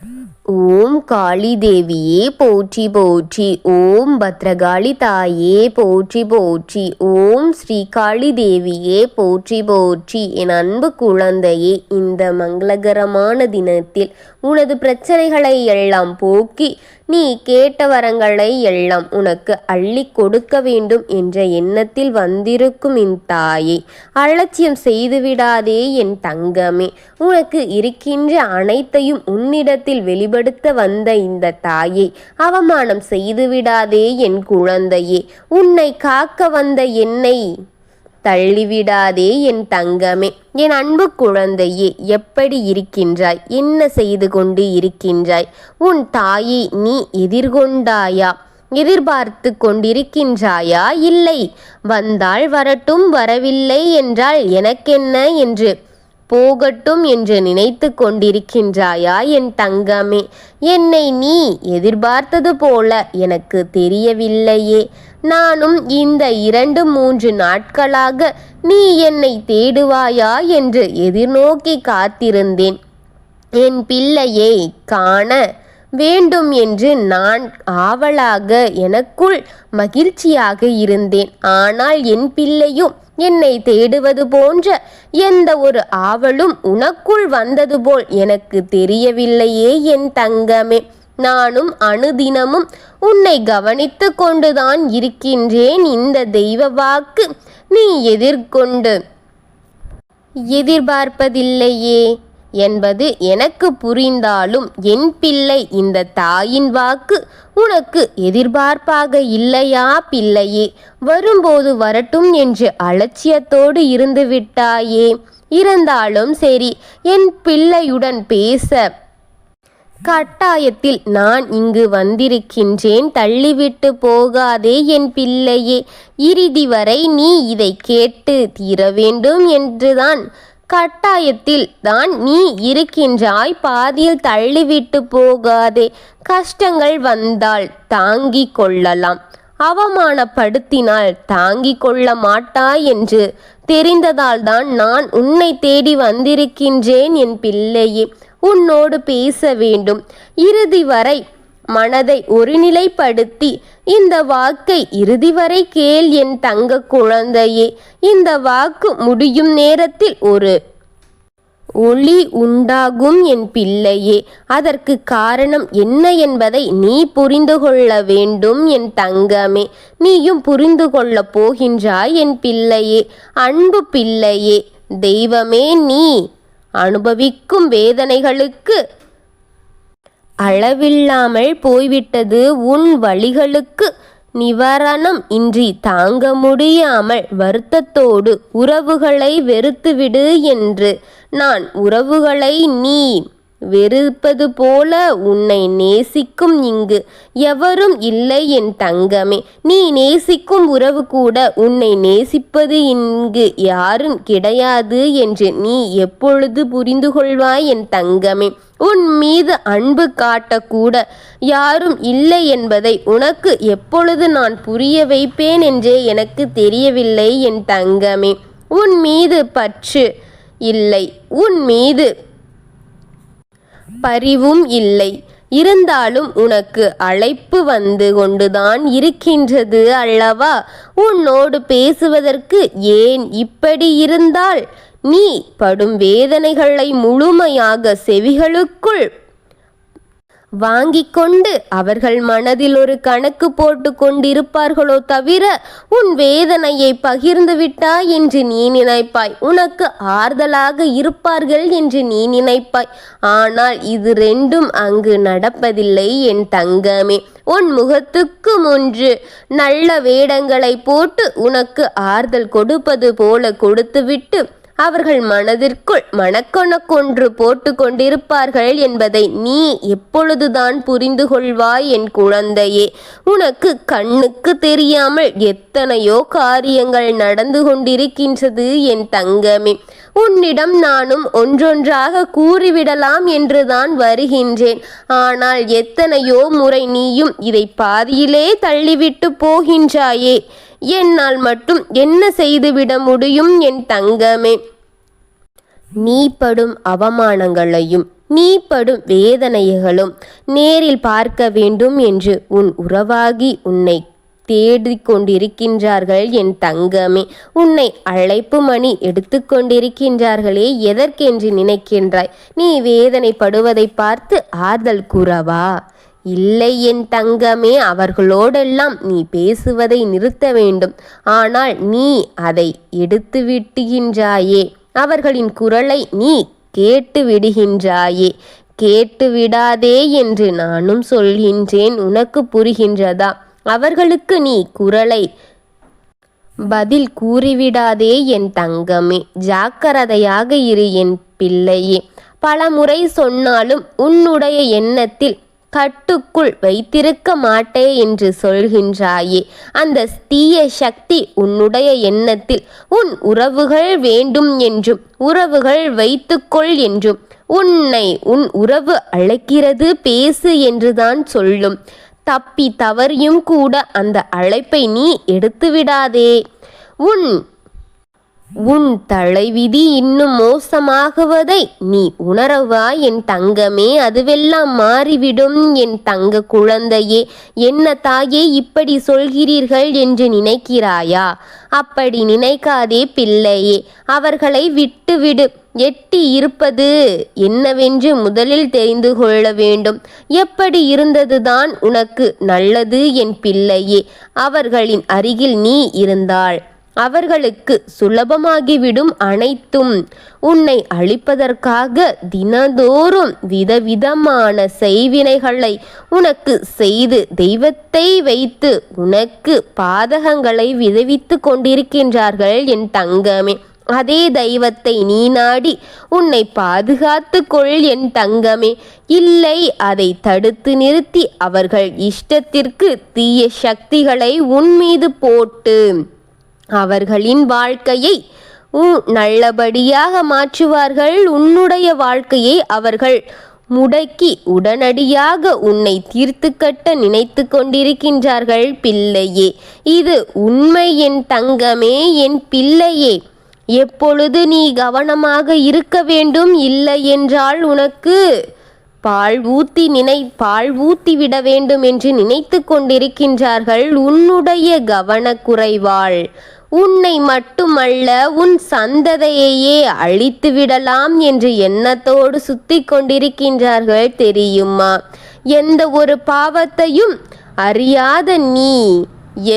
ஓம் காளி தேவியே போற்றி போற்றி. ஓம் பத்ரகாளி தாயே போற்றி போற்றி. ஓம் ஸ்ரீ காளி தேவியே போற்றி போற்றி. என் அன்பு குழந்தையே, இந்த மங்களகரமான தினத்தில் உனது பிரச்சனைகளை எல்லாம் போக்கி நீ கேட்ட வரங்களை எல்லாம் உனக்கு அள்ளி கொடுக்க வேண்டும் என்ற எண்ணத்தில் வந்திருக்கும் என் தாயை அலட்சியம் செய்துவிடாதே என் தங்கமே. உனக்கு இருக்கின்ற அனைத்தையும் உன்னிடத்தில் வெளிப்படுத்த வந்த இந்த தாயை அவமானம் செய்துவிடாதே என் குழந்தையே. உன்னை காக்க வந்த என்னை தள்ளிவிடாதே என் தங்கமே. என் அன்பு குழந்தையே, எப்படி இருக்கின்றாய்? என்ன செய்து கொண்டு இருக்கின்றாய்? உன் தாயை நீ எதிர்கொண்டாயா? எதிர்பார்த்து கொண்டிருக்கின்றாயா? இல்லை, வந்தால் வரட்டும், வரவில்லை என்றால் எனக்கென்ன என்று போகட்டும் என்று நினைத்து கொண்டிருக்கின்றாயா என் தங்கமே? என்னை நீ எதிர்பார்த்தது போல எனக்கு தெரியவில்லையே. நானும் இந்த 2-3 நாட்களாக நீ என்னை தேடுவாயா என்று எதிர்நோக்கி காத்திருந்தேன். என் பிள்ளையை காண வேண்டும் என்று நான் ஆவலாக எனக்குள் மகிழ்ச்சியாக இருந்தேன். ஆனால் என் பிள்ளையும் என்னை தேடுவது போன்ற எந்த ஒரு ஆவலும் உனக்குள் வந்தது போல் எனக்கு தெரியவில்லையே என் தங்கமே. நானும் அனுதினமும் உன்னை கவனித்து கொண்டுதான் இருக்கின்றேன். இந்த தெய்வ வாக்கு நீ எதிர்பார்ப்பதில்லையே என்பது எனக்கு புரிந்தாலும் என் பிள்ளை, இந்த தாயின் வாக்கு உனக்கு எதிர்பார்ப்பாக இல்லையா பிள்ளையே? வரும்போது வரட்டும் என்று அலட்சியத்தோடு இருந்து விட்டாயே. இருந்தாலும் சரி, என் பிள்ளையுடன் பேச கட்டாயத்தில் நான் இங்கு வந்திருக்கின்றேன். தள்ளிவிட்டு போகாதே என் பிள்ளையே. இறுதி வரை நீ இதை கேட்டு தீர வேண்டும் என்றுதான் கட்டாயத்தில் தான் நீ இருக்கின்றாய். பாதியில் தள்ளிவிட்டு போகாதே. கஷ்டங்கள் வந்தால் தாங்கிக் கொள்ளலாம், அவமானப்படுத்தினால் தாங்கிக் கொள்ள மாட்டாய் என்று தெரிந்ததால் தான் நான் உன்னை தேடி வந்திருக்கின்றேன் என் பிள்ளையே. உன்னோடு பேச வேண்டும். இறுதி வரை மனதை ஒருநிலைப்படுத்தி இந்த வாக்கை இறுதி வரை கேள் என் தங்க குழந்தையே. இந்த வாக்கு முடியும் நேரத்தில் ஒரு ஒளி உண்டாகும் என் பிள்ளையே. அதற்கு காரணம் என்ன என்பதை நீ புரிந்து கொள்ள வேண்டும் என் தங்கமே. நீயும் புரிந்து கொள்ளப் போகின்றாய் என் பிள்ளையே. அன்பு பிள்ளையே, தெய்வமே, நீ அனுபவிக்கும் வேதனைகளுக்கு அளவில்லாமல் போய்விட்டது. உன் வலிகளுக்கு நிவாரணம் இன்றி தாங்க முடியாமல் வருத்தத்தோடு உறவுகளை வெறுத்துவிடு என்று நான் உறவுகளை நீ வெறுப்பது போல உன்னை நேசிக்கும் இங்கு எவரும் இல்லை என் தங்கமே. நீ நேசிக்கும் உறவு கூட உன்னை நேசிப்பது இங்கு யாரும் கிடையாது என்று நீ எப்பொழுது புரிந்து கொள்வாய் என் தங்கமே? உன் மீது அன்பு காட்டக்கூட யாரும் இல்லை என்பதை உனக்கு எப்பொழுது நான் புரிய வைப்பேன் என்றே எனக்கு தெரியவில்லை என் தங்கமே. உன் மீது பற்று இல்லை, உன் மீது பரிவும் இல்லை. இருந்தாலும் உனக்கு அழைப்பு வந்து கொண்டுதான் இருக்கின்றது அல்லவா? உன்னோடு பேசுவதற்கு ஏன் இப்படி இருந்தால் நீ படும் வேதனைகளை முழுமையாக செவிகளுக்குள் வாங்கிக் கொண்டு அவர்கள் மனதில் ஒரு கணக்கு போட்டு கொண்டிருப்பார்களோ தவிர உன் வேதனையை பகிர்ந்து விட்டாய் என்று நீ நினைப்பாய். உனக்கு ஆறுதலாக இருப்பார்கள் என்று நீ நினைப்பாய். ஆனால் இது ரெண்டும் அங்கு நடப்பதில்லை என் தங்கமே. உன் முகத்துக்கு முன்று நல்ல வேடங்களை போட்டு உனக்கு ஆறுதல் கொடுப்பது போல கொடுத்துவிட்டு அவர்கள் மனதிற்குள் மனக்கணக்கொன்று போட்டு கொண்டிருப்பார்கள் என்பதை நீ எப்பொழுதுதான் புரிந்து கொள்வாய் என் குழந்தையே? உனக்கு கண்ணுக்கு தெரியாமல் எத்தனையோ காரியங்கள் நடந்து கொண்டிருக்கின்றது என் தங்கமே. உன்னிடம் நானும் ஒன்றொன்றாக கூறிவிடலாம் என்றுதான் வருகின்றேன். ஆனால் எத்தனையோ முறை நீயும் இதை பாதியிலே தள்ளிவிட்டு போகின்றாயே. என்னால் மட்டும் என்ன செய்துவிட முடியும் என் தங்கமே? நீ படும் அவமானங்களையும் நீ படும் வேதனைகளும் நேரில் பார்க்க வேண்டும் என்று உன் உறவாகி உன்னை தேடிக்கொண்டிருக்கின்றார்கள் என் தங்கமே. உன்னை அழைப்பு மணி எடுத்துக்கொண்டிருக்கின்றார்களே, எதற்கென்று நினைக்கின்றாய்? நீ வேதனைப்படுவதை பார்த்து ஆறுதல் கூறவா? இல்லை என் தங்கமே, அவர்களோடெல்லாம் நீ பேசுவதை நிறுத்த வேண்டும். ஆனால் நீ அதை எடுத்து விடுகின்றாயே, அவர்களின் குரலை நீ கேட்டு விடுகின்றாயே. கேட்டு விடாதே என்று நானும் சொல்கின்றேன், உனக்கு புரிகின்றதா? அவர்களுக்கு நீ குரலை பதில் கூறிவிடாதே என் தங்கமே. ஜாக்கிரதையாக இரு என் பிள்ளையே. பல முறை சொன்னாலும் உன்னுடைய எண்ணத்தில் கட்டுக்குள் வைத்திருக்க மாட்டே என்று சொல்கின்றாயே. அந்த தீய சக்தி உன்னுடைய எண்ணத்தில் உன் உறவுகள் வேண்டும் என்றும் உறவுகள் வைத்துக்கொள் என்றும் உன்னை உன் உறவு அழைக்கிறது பேசு என்றுதான் சொல்லும். தப்பி தவறியும் கூட அந்த அழைப்பை நீ எடுத்துவிடாதே. உன் தலைவிதி இன்னும் மோசமாகுவதை நீ உணரவா என் தங்கமே? அதுவெல்லாம் மாறிவிடும் என் தங்க குழந்தையே. என்ன தாயே இப்படி சொல்கிறீர்கள் என்று நினைக்கிறாயா? அப்படி நினைக்காதே பிள்ளையே. அவர்களை விட்டுவிடு. எட்டி இருப்பது என்னவென்று முதலில் தெரிந்து கொள்ள வேண்டும். எப்படி இருந்ததுதான் உனக்கு நல்லது என் பிள்ளையே. அவர்களின் அருகில் நீ இருந்தால் அவர்களுக்கு சுலபமாகிவிடும் அனைத்தும். உன்னை அழிப்பதற்காக தினந்தோறும் விதவிதமான செய்வினைகளை உனக்கு செய்து தெய்வத்தை வைத்து உனக்கு பாதகங்களை விளைவித்து கொண்டிருக்கின்றார்கள் என் தங்கமே. அதே தெய்வத்தை நீ நாடி உன்னை பாதுகாத்து கொள் என் தங்கமே. இல்லை, அதை தடுத்து நிறுத்தி அவர்கள் இஷ்டத்திற்கு தீய சக்திகளை உன் மீது போட்டு அவர்களின் வாழ்க்கையை நல்லபடியாக மாற்றுவார்கள். உன்னுடைய வாழ்க்கையை அவர்கள் முடக்கி உடனடியாக உன்னை தீர்த்து கட்ட நினைத்து கொண்டிருக்கின்றார்கள் பிள்ளையே. இது உண்மை என் தங்கமே, என் பிள்ளையே. எப்பொழுது நீ கவனமாக இருக்க வேண்டும். இல்லை என்றால் உனக்கு பால் ஊத்தி விட வேண்டும் என்று நினைத்து கொண்டிருக்கின்றார்கள். உன்னுடைய கவனக்குறைவால் உன்னை மட்டுமல்ல உன் சந்ததியையே அழித்து விடலாம் என்று எண்ணத்தோடு சுத்தி கொண்டிருக்கின்றார்கள் தெரியுமா? எந்த ஒரு பாவத்தையும் அறியாத நீ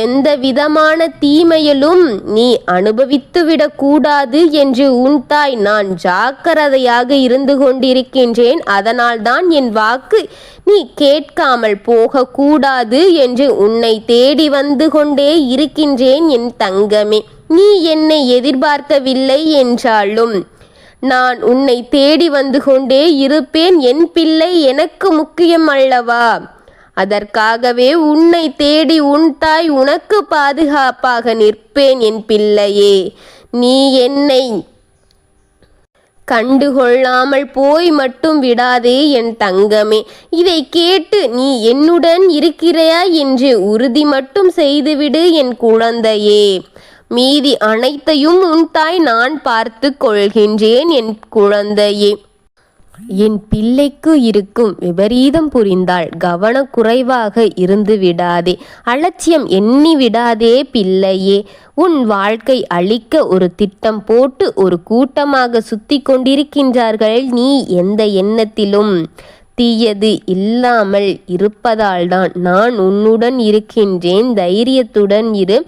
எந்த விதமான தீமையிலும் நீ அனுபவித்துவிடக் கூடாது என்று உன் தாய் நான் ஜாக்கிரதையாக இருந்து கொண்டிருக்கின்றேன். அதனால்தான் என் வாக்கு நீ கேட்காமல் போகக்கூடாது என்று உன்னை தேடி வந்து கொண்டே இருக்கின்றேன் என் தங்கமே. நீ என்னை எதிர்பார்க்கவில்லை என்றாலும் நான் உன்னை தேடி வந்து கொண்டே இருப்பேன் என் பிள்ளை. எனக்கு முக்கியம் அல்லவா? அதற்காகவே உன்னை தேடி உன் தாய் உனக்கு பாதுகாப்பாக நிற்பேன் என் பிள்ளையே. நீ என்னை கண்டுகொள்ளாமல் போய் மட்டும் விடாதே என் தங்கமே. இதை கேட்டு நீ என்னுடன் இருக்கிறாயா என்று உறுதி மட்டும் செய்துவிடு என் குழந்தையே. மீதி அனைத்தையும் உன் தாய் நான் பார்த்து கொள்கின்றேன் என் குழந்தையே. என் பிள்ளைக்கு இருக்கும் விபரீதம் புரிந்தால் கவனக்குறைவாக இருந்து விடாதே, அலட்சியம் எண்ணி விடாதே பிள்ளையே. உன் வாழ்க்கை அழிக்க ஒரு திட்டம் போட்டு ஒரு கூட்டமாக சுத்தி கொண்டிருக்கின்றார்கள். நீ எந்த எண்ணத்திலும் தீயது இல்லாமல் இருப்பதால்தான் நான் உன்னுடன் இருக்கின்றேன். தைரியத்துடன் இரு.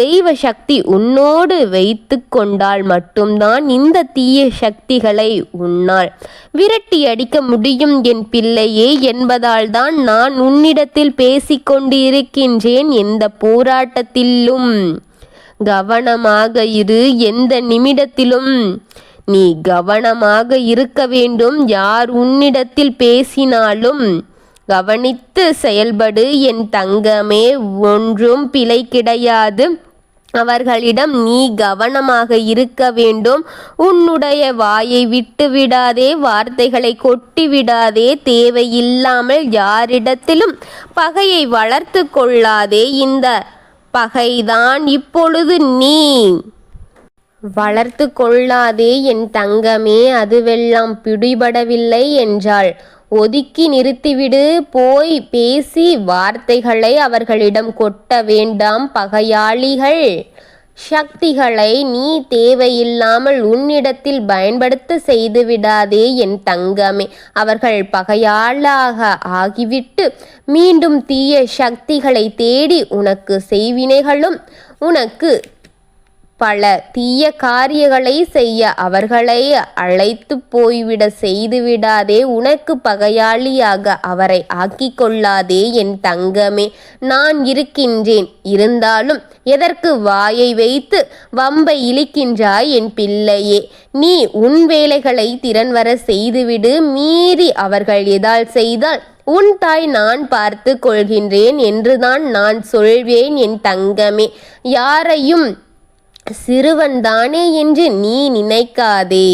தெய்வ சக்தி உன்னோடு வைத்து கொண்டால் மட்டும்தான் இந்த தீய சக்திகளை உன்னால் விரட்டி அடிக்க முடியும் என் பிள்ளையே என்பதால் தான் நான் உன்னிடத்தில் பேசிக்கொண்டிருக்கின்றேன். எந்த போராட்டத்திலும் கவனமாக இரு. எந்த நிமிடத்திலும் நீ கவனமாக இருக்க வேண்டும். யார் உன்னிடத்தில் பேசினாலும் கவனித்து செயல்படு என் தங்கமே. ஒன்றும் பிழை கிடையாது. அவர்களிடம் நீ கவனமாக இருக்க வேண்டும். உன்னுடைய வாயை விட்டு விடாதே, வார்த்தைகளை கொட்டி விடாதே. தேவையில்லாமல் யாரிடத்திலும் பகையை வளர்த்து கொள்ளாதே. இந்த பகைதான் இப்பொழுது நீ வளர்த்து கொள்ளாதே என் தங்கமே, அதுவெல்லாம் பிடிபடவில்லை என்றாள். ஒதுக்கி நிறுத்திவிடு. போய் பேசி வார்த்தைகளை அவர்களிடம் கொட்ட வேண்டாம். பகையாளிகள் சக்திகளை நீ தேவையில்லாமல் உன்னிடத்தில் பயன்படுத்த செய்துவிடாதே என் தங்கமே. அவர்கள் பகையாளாக ஆகிவிட்டு மீண்டும் தீய சக்திகளை தேடி உனக்கு செய்வினைகளும் உனக்கு பல தீய காரியங்களை செய்ய அவர்களை அழைத்து போய்விட செய்துவிடாதே. உனக்கு பகையாளியாக அவரை ஆக்கிக் கொள்ளாதே என் தங்கமே. நான் இருக்கின்றேன். இருந்தாலும் எதற்கு வாயை வைத்து வம்பை இழுக்கின்றாய் என் பிள்ளையே? நீ உன் வேலைகளை திறன்வர செய்துவிடு. மீறி அவர்கள் எதால் செய்தால் உன் தாய் நான் பார்த்து கொள்கின்றேன் என்றுதான் நான் சொல்வேன் என் தங்கமே. யாரையும் சிறுவன்தானே என்று நீ நினைக்காதே.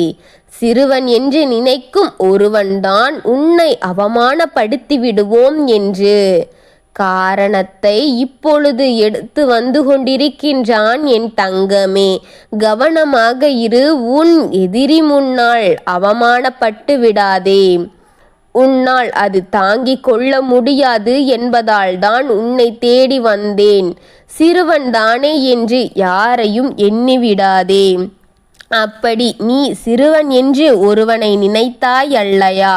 சிறுவன் என்று நினைக்கும் ஒருவன்தான் உன்னை அவமானப்படுத்தி விடுவோம் என்று காரணத்தை இப்பொழுது எடுத்து வந்து கொண்டிருக்கின்றான் என் தங்கமே. கவனமாக இரு. உன் எதிரி முன்னால் அவமானப்பட்டு விடாதே. உன்னால் அது தாங்கிக் கொள்ள முடியாது என்பதால் தான் உன்னை தேடி வந்தேன். சிறுவன் தானே என்று யாரையும் எண்ணிவிடாதே. அப்படி நீ சிறுவன் என்று ஒருவனை நினைத்தாய் அல்லையா?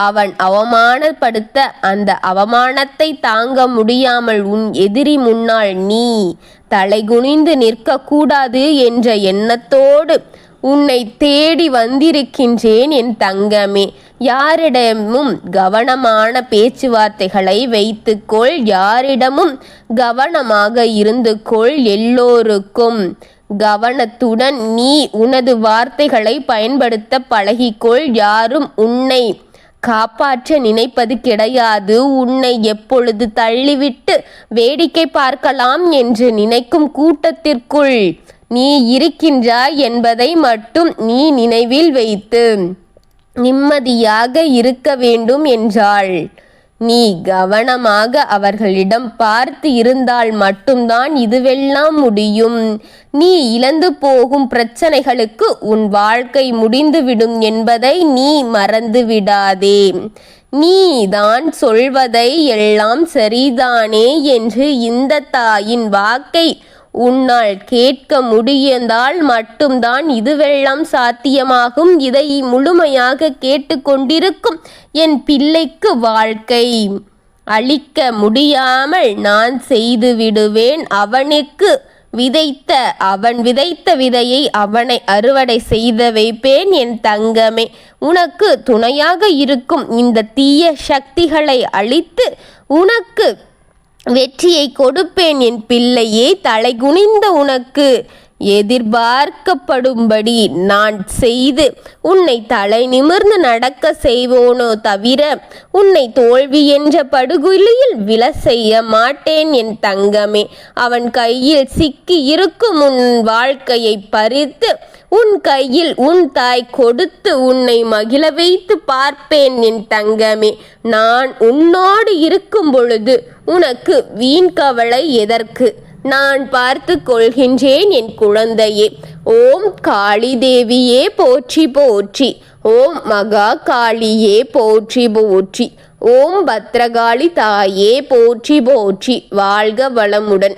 அவன் அவமானப்படுத்த அந்த அவமானத்தை தாங்க முடியாமல் உன் எதிரி முன்னால் நீ தலைகுனிந்து நிற்கக்கூடாது என்ற எண்ணத்தோடு உன்னை தேடி வந்திருக்கின்றேன் என் தங்கமே. யாரிடமும் கவனமான பேச்சுவார்த்தைகளை வைத்துக்கொள். யாரிடமும் கவனமாக இருந்து கொள். எல்லோருக்கும் கவனத்துடன் நீ உனது வார்த்தைகளை பயன்படுத்த பழகிக்கொள். யாரும் உன்னை காப்பாற்ற நினைப்பது கிடையாது. உன்னை எப்பொழுது தள்ளிவிட்டு வேடிக்கை பார்க்கலாம் என்று நினைக்கும் கூட்டத்திற்குள் நீ இருக்கின்றாய் என்பதை மட்டும் நீ நினைவில் வைத்து நிம்மதியாக இருக்க வேண்டும் என்றாள். நீ கவனமாக அவர்களிடம் பார்த்து இருந்தால் மட்டும்தான் இதுவெல்லாம் முடியும். நீ இழந்து போகும் பிரச்சனைகளுக்கு உன் வாழ்க்கை முடிந்துவிடும் என்பதை நீ மறந்து விடாதே. நீ தான் சொல்வதை எல்லாம் சரிதானே என்று இந்த தாயின் வாக்கை உன்னால் கேட்க முடிந்தால் மட்டும்தான் இதுவெல்லாம் சாத்தியமாகும். இதை முழுமையாக கேட்டுக்கொண்டிருக்கும் என் பிள்ளைக்கு வாழ்க்கை அளிக்க முடியாமல் நான் செய்து விடுவேன். அவன் விதைத்த விதையை அவனை அறுவடை செய்து வைப்பேன் என் தங்கமே. உனக்கு துணையாக இருக்கும் இந்த தீய சக்திகளை அழித்து உனக்கு வெற்றியை கொடுப்பேன் என் பிள்ளையே. தலைகுனிந்த உனக்கு எதிர்பார்க்கப்படும்படி நான் செய்து உன்னை தலை நிமிர்ந்து நடக்க செய்வோனோ தவிர உன்னை தோல்வி என்ற படுகுழியில் விழ செய்ய மாட்டேன் என் தங்கமே. அவன் கையில் சிக்கி இருக்கும் உன் வாழ்க்கையை பறித்து உன் கையில் உன் தாய் கொடுத்து உன்னை மகிழ வைத்து பார்ப்பேன் என் தங்கமே. நான் உன்னோடு இருக்கும் பொழுது உனக்கு வீண் கவலை எதற்கு? நான் பார்த்து கொள்கின்றேன் என் குழந்தையே. ஓம் காளி தேவியே போற்றி போற்றி. ஓம் மகா காளியே போற்றி போற்றி. ஓம் பத்ரகாளி தாயே போற்றி போற்றி. வாழ்க வளமுடன்.